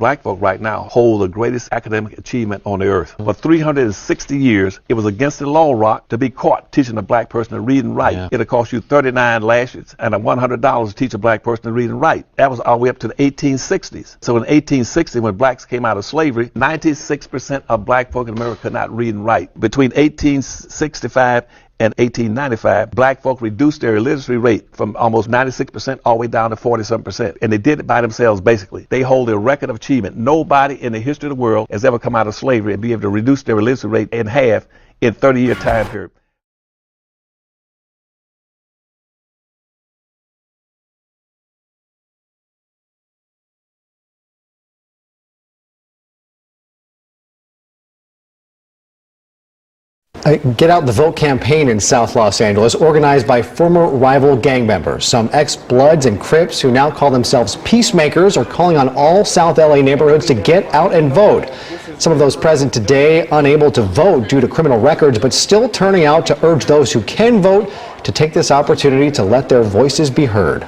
black folk right now hold the greatest academic achievement on the earth. For 360 years, it was against the law, Rock, to be caught teaching a black person to read and write. It'll cost you 39 lashes and $100 to teach a black person to read and write. That was all the way up to the 1860s. So in 1860, when blacks came out of slavery, 96% of black folk in America could not read and write. Between 1865 and 1895, black folk reduced their illiteracy rate from almost 96% all the way down to 40-something%. And they did it by themselves, basically. They hold a record of achievement. Nobody in the history of the world has ever come out of slavery and be able to reduce their illiteracy rate in half in 30-year time period. Get Out the Vote campaign in South Los Angeles, organized by former rival gang members. Some ex-Bloods and Crips who now call themselves peacemakers are calling on all South LA neighborhoods to get out and vote. Some of those present today unable to vote due to criminal records, but still turning out to urge those who can vote to take this opportunity to let their voices be heard.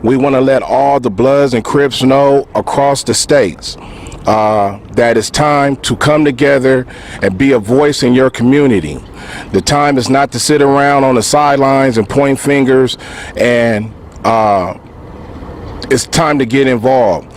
We want to let all the Bloods and Crips know across the states that it's time to come together and be a voice in your community. The time is not to sit around on the sidelines and point fingers, and it's time to get involved.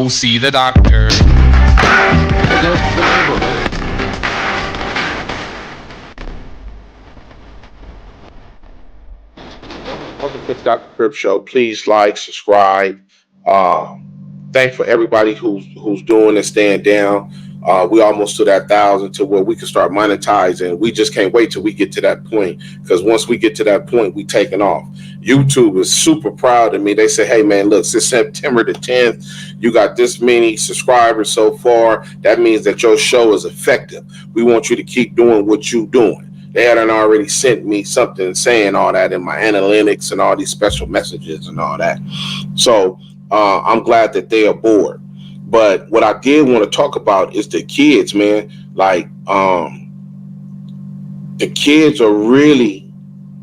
go see the doctor. Welcome to the Dr. Crip Show. Please like, subscribe. Thanks for everybody who's doing and staying down. We almost to that 1,000 to where we can start monetizing. We just can't wait till we get to that point, because once we get to that point, we taking off. YouTube is super proud of me. They say, hey man, look, since September the 10th, you got this many subscribers so far. That means that your show is effective. We want you to keep doing what you're doing. They had already sent me something saying all that in my analytics and all these special messages and all that. So I'm glad that they are bored. But what I did want to talk about is the kids, man. Like, the kids are really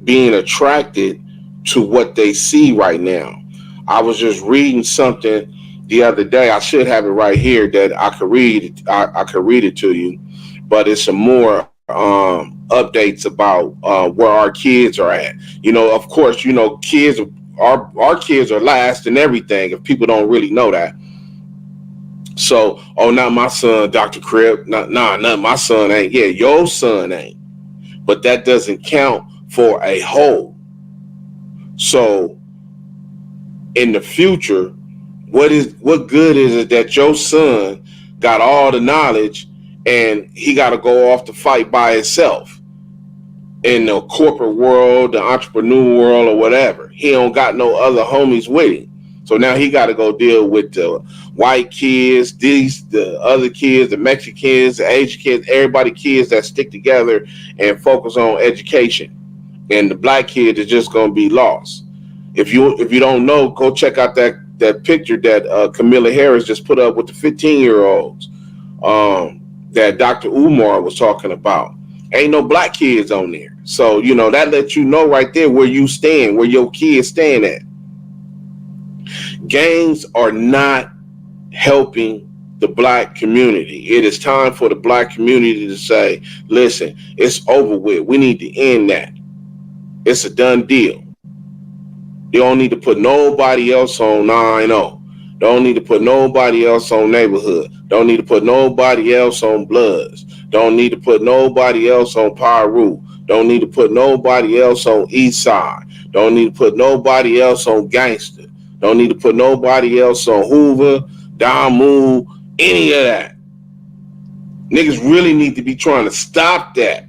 being attracted to what they see right now. I was just reading something the other day. I should have it right here that I could read. I could read it to you, but it's some more updates about where our kids are at. You know, of course, you know, kids, our kids are last in everything, if people don't really know that. So, oh, not my son, Dr. Crip. Not my son ain't. Yeah, your son ain't. But that doesn't count for a whole. So, in the future, what good is it that your son got all the knowledge and he got to go off to fight by himself in the corporate world, the entrepreneur world, or whatever? He don't got no other homies with him. So now he got to go deal with the white kids, the other kids, the Mexican kids, the Asian kids, everybody kids that stick together and focus on education. And the black kid is just going to be lost. If you don't know, go check out that picture that Camilla Harris just put up with the 15-year-olds that Dr. Umar was talking about. Ain't no black kids on there. So, you know, that lets you know right there where you stand, where your kids stand at. Gangs are not helping the black community. It is time for the black community to say, listen, it's over with. We need to end that. It's a done deal. You don't need to put nobody else on 9-0. Don't need to put nobody else on neighborhood. Don't need to put nobody else on Bloods. Don't need to put nobody else on Pyru. Don't need to put nobody else on East Side. Don't need to put nobody else on Gangster. Don't need to put nobody else on Hoover, Damu, any of that. Niggas really need to be trying to stop that.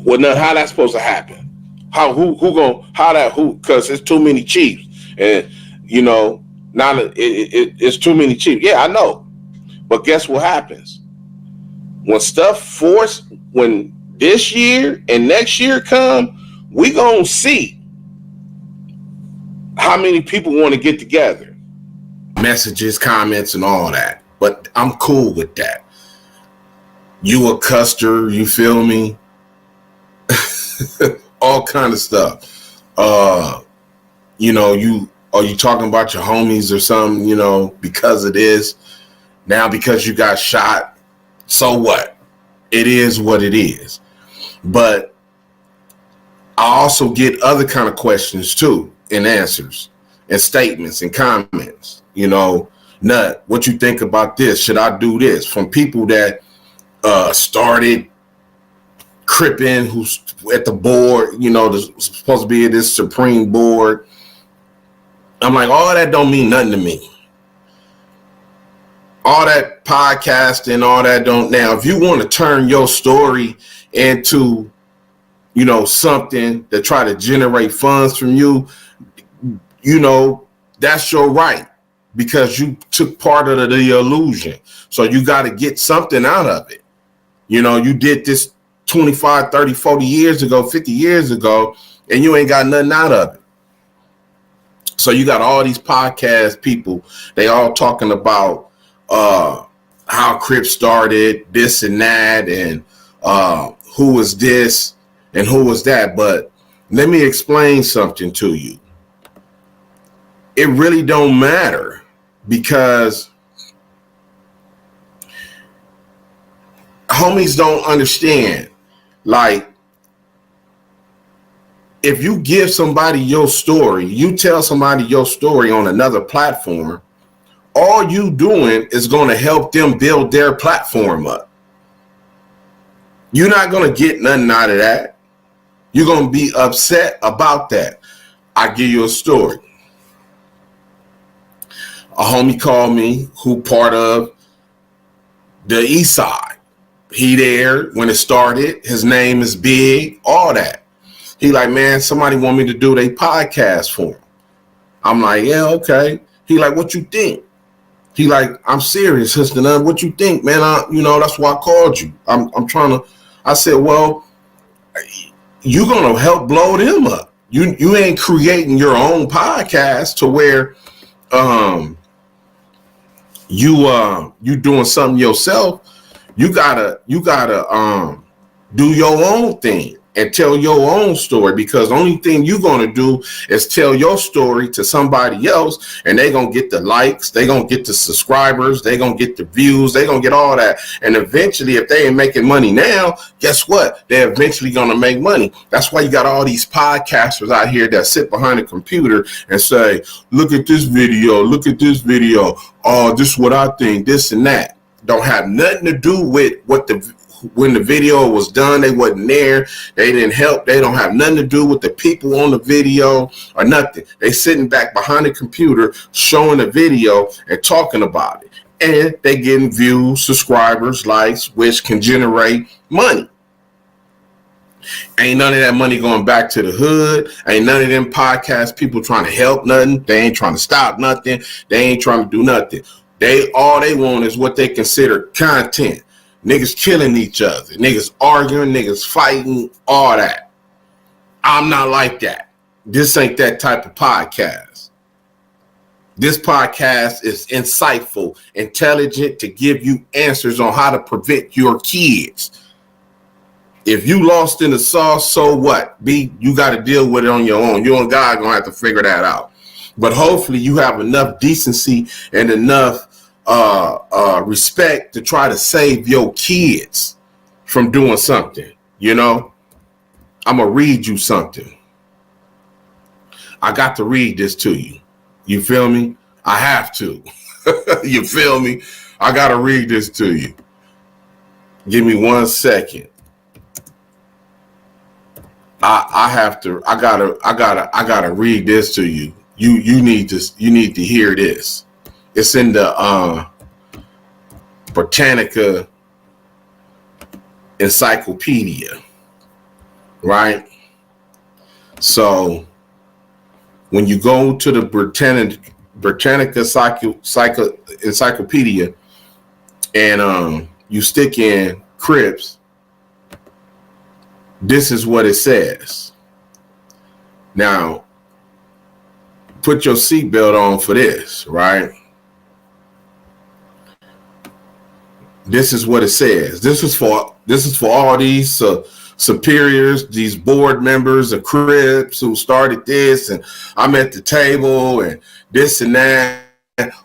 Well, now, how that's supposed to happen? Because there's too many chiefs. And, you know, now it's too many chiefs. Yeah, I know. But guess what happens? When this year and next year come, we gonna see how many people want to get together. Messages, comments, and all that. But I'm cool with that. You a custer, you feel me? All kind of stuff. You know, you talking about your homies or something, you know, because of this. Now because you got shot, so what? It is what it is. But I also get other kind of questions too, and answers and statements and comments. You know, Nut, what you think about this? Should I do this? From people that started Crippin', who's at the board, you know, there's supposed to be at this Supreme Board. I'm like, all that don't mean nothing to me. All that podcasting, all that don't. Now, if you want to turn your story into, you know, something that try to generate funds from you, you know, that's your right, because you took part of the illusion. So you got to get something out of it. You know, you did this 25, 30, 40 years ago, 50 years ago, and you ain't got nothing out of it. So you got all these podcast people, they all talking about how Crip started, this and that, and who was this and who was that. But let me explain something to you. It really don't matter, because homies don't understand. Like, if you give somebody your story, you tell somebody your story on another platform, all you doing is going to help them build their platform up. You're not going to get nothing out of that. You're going to be upset about that. I give you a story. A homie called me who part of the East Side. He there when it started. His name is Big, all that. He like, man, somebody want me to do their podcast for him. I'm like, yeah, okay. He like, what you think? He like, I'm serious, sister. What you think, man? That's why I called you. I'm trying to. I said, well, you gonna help blow them up. You ain't creating your own podcast to where you doing something yourself. You gotta do your own thing and tell your own story, because the only thing you're going to do is tell your story to somebody else, and they're going to get the likes, they're going to get the subscribers, they're going to get the views, they're going to get all that. And eventually, if they ain't making money now, guess what? They're eventually going to make money. That's why you got all these podcasters out here that sit behind a computer and say, look at this video, oh, this is what I think, this and that. Don't have nothing to do with when the video was done. They wasn't there. They didn't help. They don't have nothing to do with the people on the video or nothing. They sitting back behind the computer showing the video and talking about it. And they getting views, subscribers, likes, which can generate money. Ain't none of that money going back to the hood. Ain't none of them podcast people trying to help nothing. They ain't trying to stop nothing. They ain't trying to do nothing. All they want is what they consider content. Niggas killing each other, niggas arguing, niggas fighting, all that. I'm not like that. This ain't that type of podcast. This podcast is insightful, intelligent, to give you answers on how to prevent your kids. If you lost in the sauce, so what? You got to deal with it on your own. You and God gonna have to figure that out. But hopefully you have enough decency and enough respect to try to save your kids from doing something. I'm gonna read you something. I got to read this to you. You feel me? I have to. You feel me? I gotta read this to you. Give me 1 second. I gotta read this to you. You need to hear this. It's in the Britannica Encyclopedia, right? So when you go to the Britannica Encyclopedia and you stick in Crips, this is what it says. Now, put your seatbelt on for this, right? This is what it says. This is for all these superiors, these board members of Crips who started this, and I'm at the table and this and that.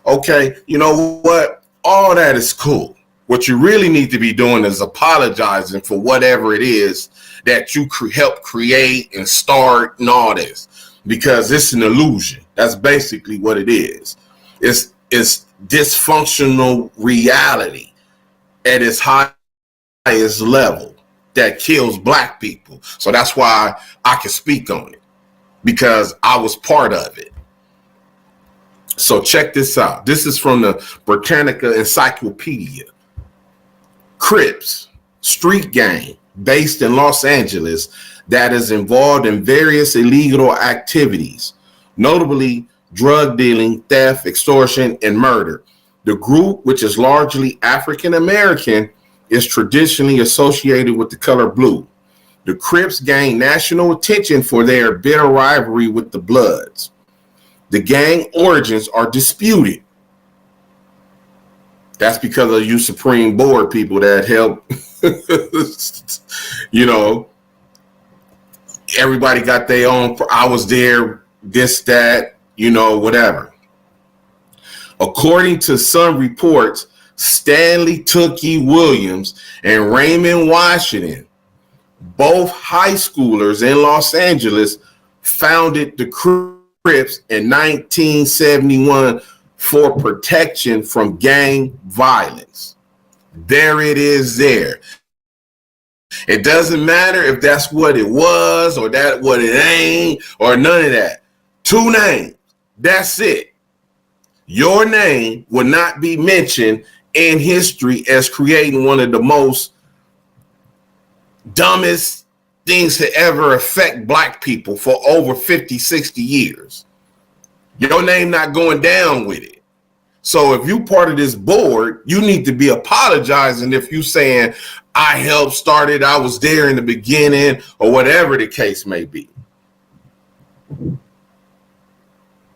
Okay, you know what? All that is cool. What you really need to be doing is apologizing for whatever it is that you helped create and start and all this, because it's an illusion. That's basically what it is. It's dysfunctional reality at its highest level that kills black people. So that's why I can speak on it, because I was part of it. So check this out. This is from the Britannica Encyclopedia. Crips, street gang based in Los Angeles that is involved in various illegal activities, notably drug dealing, theft, extortion, and murder. The group, which is largely African American, is traditionally associated with the color blue. The Crips gained national attention for their bitter rivalry with the Bloods. The gang origins are disputed. That's because of you Supreme Board people that help. Everybody got their own. I was there, this, that, whatever. According to some reports, Stanley Tookie Williams and Raymond Washington Both high schoolers in Los Angeles founded the Crips in 1971 for protection from gang violence. There it is there. It doesn't matter if that's what it was or that what it ain't or none of that. Two names. That's it. Your name will not be mentioned in history as creating one of the most dumbest things to ever affect black people for over 50, 60 years. Your name not going down with it. So if you part of this board, you need to be apologizing if you saying, I helped start it, I was there in the beginning, or whatever the case may be.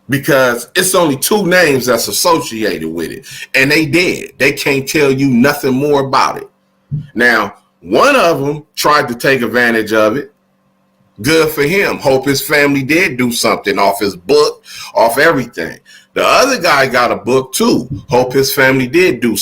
Because it's only two names that's associated with it. And they dead. They can't tell you nothing more about it. Now, one of them tried to take advantage of it. Good for him. Hope his family did do something off his book, off everything. The other guy got a book too. Hope his family did do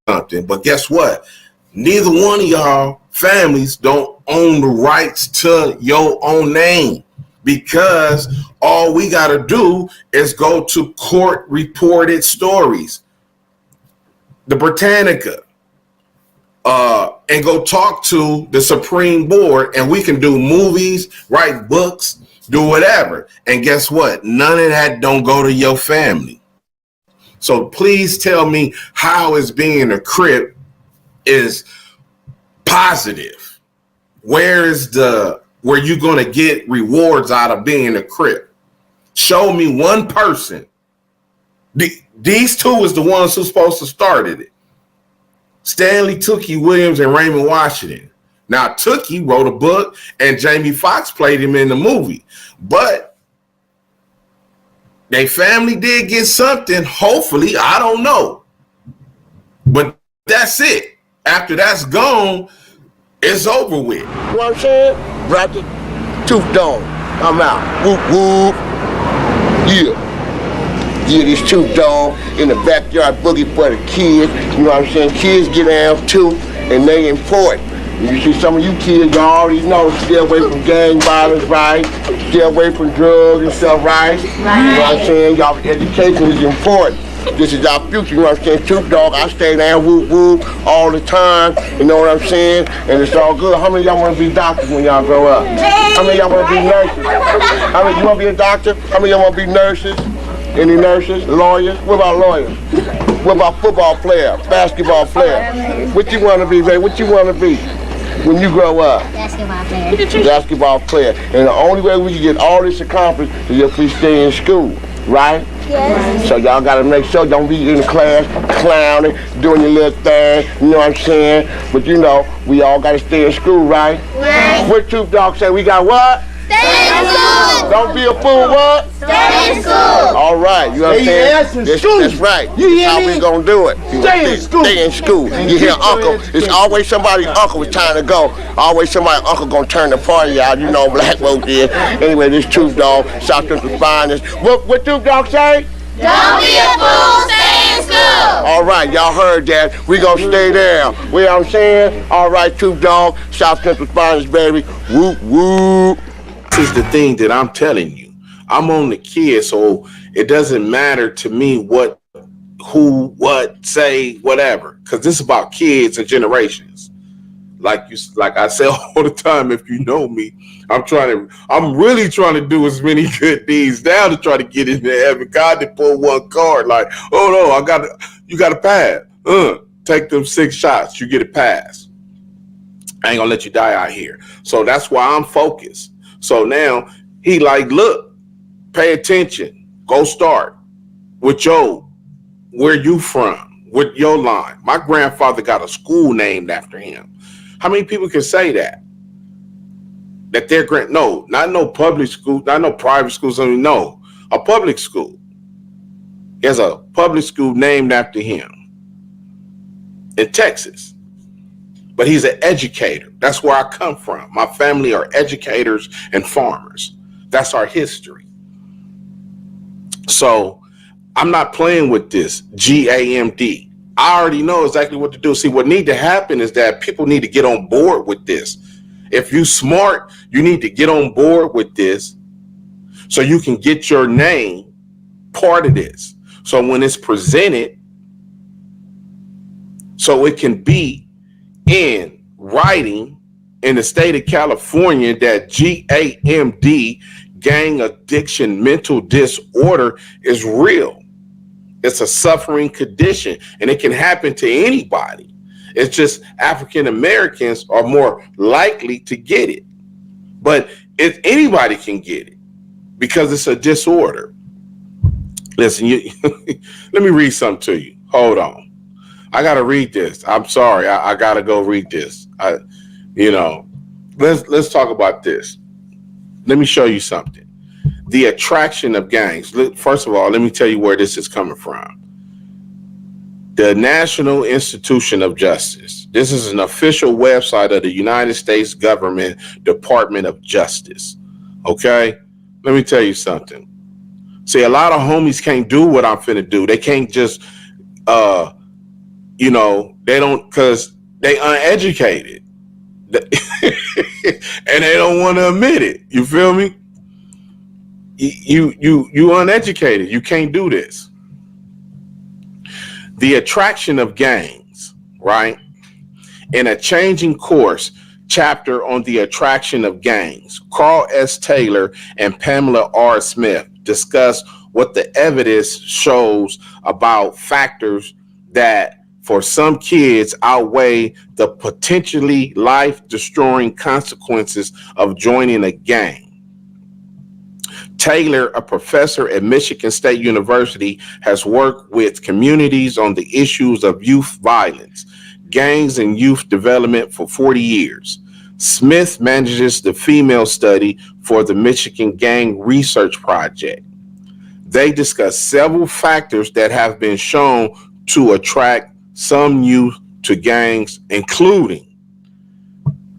something. But guess what? Neither one of y'all families don't own the rights to your own name, because all we got to do is go to court reported stories, the Britannica, and go talk to the Supreme Board, and we can do movies, write books, do whatever. And guess what? None of that don't go to your family. So please tell me how is being a Crip is positive. Where you going to get rewards out of being a Crip? Show me one person. These two is the ones who's supposed to started it. Stanley Tookie Williams and Raymond Washington. Now, Tookie wrote a book and Jamie Foxx played him in the movie. But their family did get something, hopefully. I don't know. But that's it. After that's gone, it's over with. You know what I'm saying? Bracket, tooth dome. I'm out. Whoop, whoop. Yeah. Yeah, this tooth dome in the backyard boogie for the kids. You know what I'm saying? Kids get down too, and they important. You see some of you kids, you already know, stay away from gang violence, right? Stay away from drugs and stuff, right? You know what I'm saying? Y'all education is important. This is our future, you know what I'm saying? Tooth dog, I stay down, whoop, whoop, all the time. You know what I'm saying? And it's all good. How many of y'all want to be doctors when y'all grow up? How many of y'all want to be nurses? How many of you want to be a doctor? How many of y'all want to be nurses? Any nurses, lawyers? What about lawyers? What about football player, basketball player? What you want to be, baby? What you want to be when you grow up? Basketball player. Basketball player. And the only way we can get all this accomplished is if we stay in school, right? Yes. So y'all got to make sure don't be in the class clowning, doing your little thing, you know what I'm saying? But you know, we all got to stay in school, right? Right. What Tooth Dog say? We got what? Stay in school. Don't be a fool, what? Stay in school. All right, you understand? That's right. You How we gonna do it? Stay in school. Stay in school. You hear Uncle? It's always somebody's uncle is trying to go. Always somebody's uncle gonna turn the party out. You know, black folk did. Anyway, this Tooth Dog, South Central Finest. What Tooth Dog say? Don't be a fool. Stay in school. All right, y'all heard that. We gonna stay there. You know what I'm saying? All right, Tooth Dog, South Central Finest, baby. Whoop whoop. This is the thing that I'm telling you. I'm on the kid, so it doesn't matter to me what, say, whatever. Because this is about kids and generations. Like I say all the time, if you know me, I'm really trying to do as many good deeds now to try to get into heaven. God did pull one card, like, oh no, you got a pass. Take them 6 shots, you get a pass. I ain't gonna let you die out here. So that's why I'm focused. So now he like, look, pay attention. Go start with where you from, with your line. My grandfather got a school named after him. How many people can say that? That their no, not no public school, not no private schools. No, a public school. There's a public school named after him in Texas. But he's an educator. That's where I come from. My family are educators and farmers. That's our history. So I'm not playing with this GAMD. I already know exactly what to do. See, what need to happen is that people need to get on board with this If you smart, you need to get on board with this so you can get your name part of this. So when it's presented, so it can be in writing in the state of California that GAMD, gang addiction mental disorder, is real. It's a suffering condition and it can happen to anybody. It's just African Americans are more likely to get it. But if anybody can get it because it's a disorder. Listen, let me read something to you. Hold on. I got to read this. I'm sorry. I got to go read this. Let's talk about this. Let me show you something. The attraction of gangs. First of all, let me tell you where this is coming from. The National Institution of Justice. This is an official website of the United States Government Department of Justice. Okay? Let me tell you something. See, a lot of homies can't do what I'm finna do. They can't just, they don't, because they uneducated. And they don't want to admit it. You feel me? You uneducated. You can't do this. The attraction of gangs, right? In a changing course chapter on the attraction of gangs, Carl S. Taylor and Pamela R. Smith discuss what the evidence shows about factors that for some kids outweigh the potentially life-destroying consequences of joining a gang. Taylor, a professor at Michigan State University, has worked with communities on the issues of youth violence, gangs, and youth development for 40 years. Smith manages the female study for the Michigan Gang Research Project. They discuss several factors that have been shown to attract some youth to gangs, including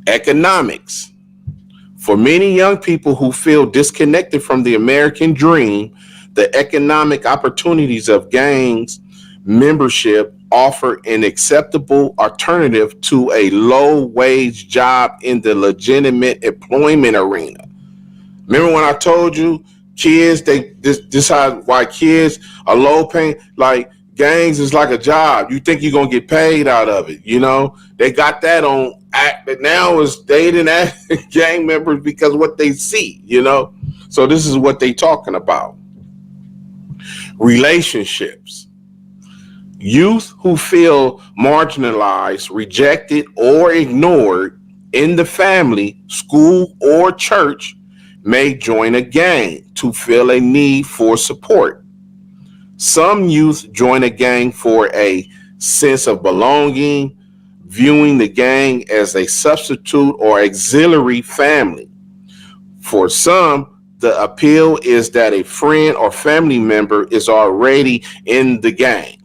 economics. For many young people who feel disconnected from the American dream, the economic opportunities of gangs membership offer an acceptable alternative to a low-wage job in the legitimate employment arena. Remember when I told you kids, this why kids are low paying, like gangs is like a job. You think you're gonna get paid out of it, They got that on act, but now is dating gang members because what they see, So this is what they talking about. Relationships. Youth who feel marginalized, rejected, or ignored in the family, school, or church may join a gang to feel a need for support. Some youth join a gang for a sense of belonging, viewing the gang as a substitute or auxiliary family. For some, the appeal is that a friend or family member is already in the gang.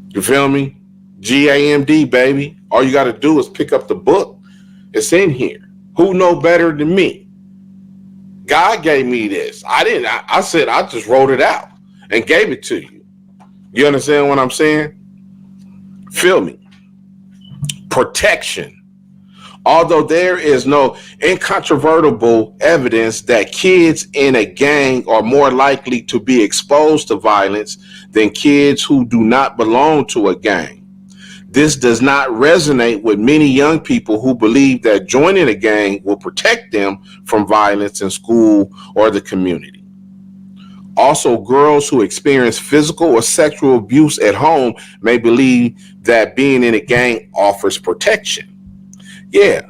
You feel me? GAMD, baby. All you got to do is pick up the book. It's in here. Who know better than me? God gave me this. I said, I just wrote it out and gave it to you. You understand what I'm saying? Feel me? Protection. Although there is no incontrovertible evidence that kids in a gang are more likely to be exposed to violence than kids who do not belong to a gang. This does not resonate with many young people who believe that joining a gang will protect them from violence in school or the community. Also, girls who experience physical or sexual abuse at home may believe that being in a gang offers protection. Yeah,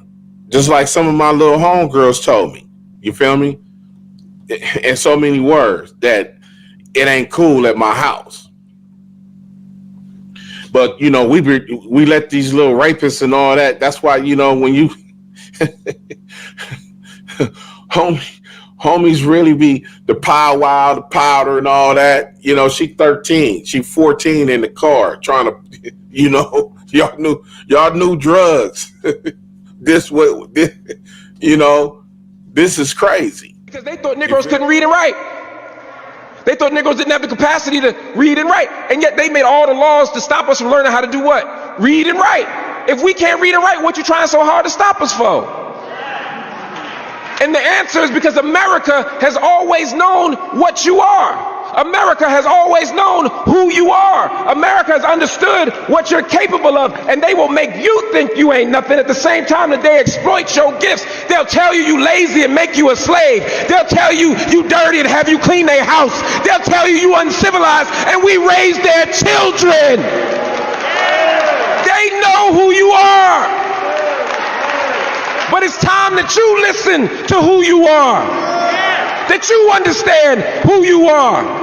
just like some of my little homegirls told me, you feel me? In so many words, that it ain't cool at my house. But, we let these little rapists and all that. That's why, when you homies really be the powwow, the powder and all that. She 13, she 14 in the car trying to, y'all knew drugs. This is crazy. Because they thought Negroes couldn't read and write. They thought Negroes didn't have the capacity to read and write. And yet they made all the laws to stop us from learning how to do what? Read and write. If we can't read and write, what you trying so hard to stop us for? And the answer is because America has always known what you are. America has always known who you are. America has understood what you're capable of, and they will make you think you ain't nothing at the same time that they exploit your gifts. They'll tell you lazy and make you a slave. They'll tell you you dirty and have you clean their house. They'll tell you uncivilized, and we raise their children. They know who you are. But it's time that you listen to who you are, that you understand who you are.